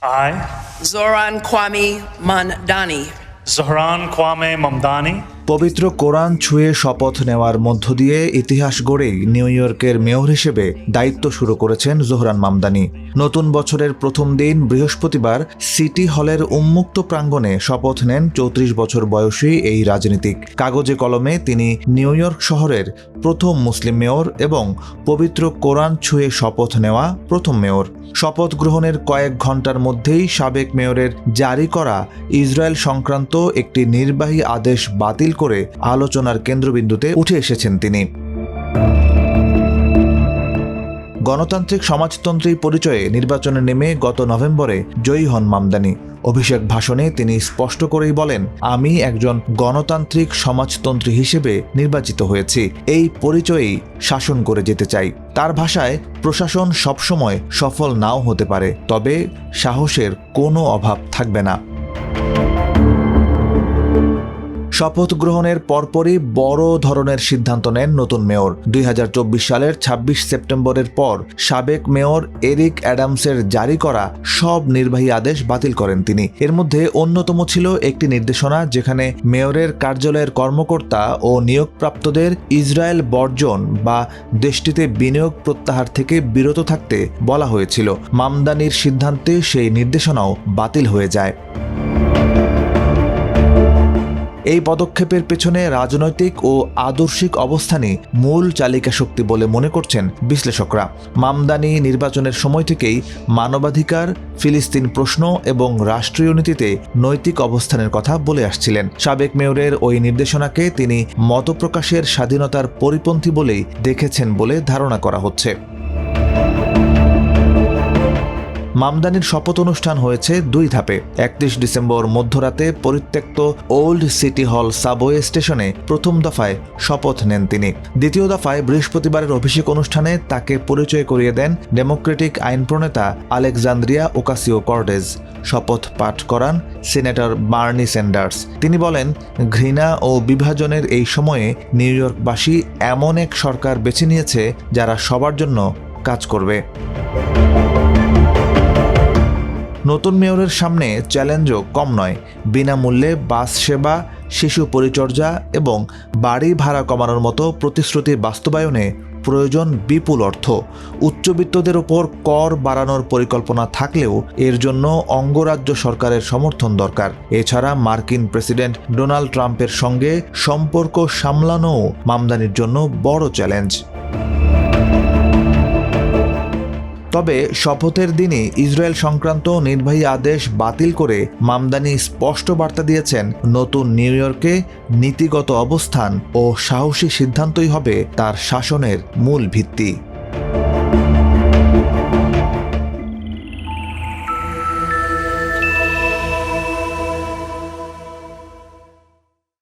I, Zoran Kwame Mamdani, Zohran Kwame Mamdani, পবিত্র কোরআন ছুঁয়ে শপথ নেওয়ার মধ্য দিয়ে ইতিহাস গড়েই নিউ ইয়র্কের মেয়র হিসেবে দায়িত্ব শুরু করেছেন জোহরান মামদানি। নতুন বছরের প্রথম দিন বৃহস্পতিবার সিটি হলের উন্মুক্ত প্রাঙ্গণে শপথ নেন ৩৪ বছর বয়সী এই রাজনীতিক। কাগজে কলমে তিনি নিউ ইয়র্ক শহরের প্রথম মুসলিম মেয়র এবং পবিত্র কোরআন ছুঁয়ে শপথ নেওয়া প্রথম মেয়র। শপথ গ্রহণের কয়েক ঘন্টার মধ্যেই সাবেক মেয়রের জারি করা ইসরায়েল সংক্রান্ত একটি নির্বাহী আদেশ বাতিল করে আলোচনার কেন্দ্রবিন্দুতে উঠে এসেছেন তিনি। গণতান্ত্রিক সমাজতন্ত্রী পরিচয়ে নির্বাচনে নেমে গত নভেম্বরে জয়ী হন মামদানি। অভিষেক ভাষণে তিনি স্পষ্ট করেই বলেন, আমি একজন গণতান্ত্রিক সমাজতন্ত্রী হিসেবে নির্বাচিত হয়েছি, এই পরিচয়েই শাসন করে যেতে চাই। তার ভাষায়, প্রশাসন সবসময় সফল নাও হতে পারে, তবে সাহসের কোনো অভাব থাকবে না। শপথ গ্রহণের পরপরই বড় ধরনের সিদ্ধান্ত নেন নতুন মেয়র। ২০২৪ সালের ২৬ সেপ্টেম্বরের পর সাবেক মেয়র এরিক অ্যাডামসের জারি করা সব নির্বাহী আদেশ বাতিল করেন তিনি। এর মধ্যে অন্যতম ছিল একটি নির্দেশনা যেখানে মেয়রের কার্যালয়ের কর্মকর্তা ও নিয়োগপ্রাপ্তদের ইসরায়েল বর্জন বা দেশটিতে বিনিয়োগ প্রত্যাহার থেকে বিরত থাকতে বলা হয়েছিল। মামদানির সিদ্ধান্তে সেই নির্দেশনাও বাতিল হয়ে যায়। এই পদক্ষেপের পেছনে রাজনৈতিক ও আদর্শিক অবস্থানই মূল চালিকা শক্তি বলে মনে করছেন বিশ্লেষকরা। মামদানি নির্বাচনের সময় থেকেই মানবাধিকার, ফিলিস্তিন প্রশ্ন এবং রাষ্ট্রীয় নীতিতে নৈতিক অবস্থানের কথা বলে আসছিলেন। সাবেক মেয়রের ওই নির্দেশনাকে তিনি মতপ্রকাশের স্বাধীনতার পরিপন্থী বলেই দেখেছেন বলে ধারণা করা হচ্ছে। মামদানির শপথ অনুষ্ঠান হয়েছে ২ ধাপে। ৩১ ডিসেম্বর মধ্যরাতে পরিত্যক্ত ওল্ড সিটি হল সাবওয়ে স্টেশনে প্রথম দফায় শপথ নেন তিনি। দ্বিতীয় দফায় বৃহস্পতিবারের অভিষেক অনুষ্ঠানে তাকে পরিচয় করিয়ে দেন ডেমোক্রেটিক আইন প্রণেতা আলেকজান্দ্রিয়া ওকাসিও-কর্টেজ। শপথ পাঠ করান সিনেটর বার্নি স্যান্ডার্স। তিনি বলেন, ঘৃণা ও বিভাজনের এই সময়ে নিউ ইয়র্কবাসী এমন এক সরকার বেছে নিয়েছে যারা সবার জন্য কাজ করবে। নতুন মেয়রের সামনে চ্যালেঞ্জও কম নয়। বিনামূল্যে বাস সেবা, শিশু পরিচর্যা এবং বাড়ি ভাড়া কমানোর মতো প্রতিশ্রুতি বাস্তবায়নে প্রয়োজন বিপুল অর্থ। উচ্চবিত্তদের ওপর কর বাড়ানোর পরিকল্পনা থাকলেও এর জন্য অঙ্গরাজ্য সরকারের সমর্থন দরকার। এছাড়া মার্কিন প্রেসিডেন্ট ডোনাল্ড ট্রাম্পের সঙ্গে সম্পর্ক সামলানোও মামদানির জন্য বড় চ্যালেঞ্জ। তবে শপথের দিনই ইসরায়েল সংক্রান্ত নির্বাহী আদেশ বাতিল করে মামদানি স্পষ্ট বার্তা দিয়েছেন, নতুন নিউ ইয়র্কে নীতিগত অবস্থান ও সাহসী সিদ্ধান্তই হবে তার শাসনের মূল ভিত্তি।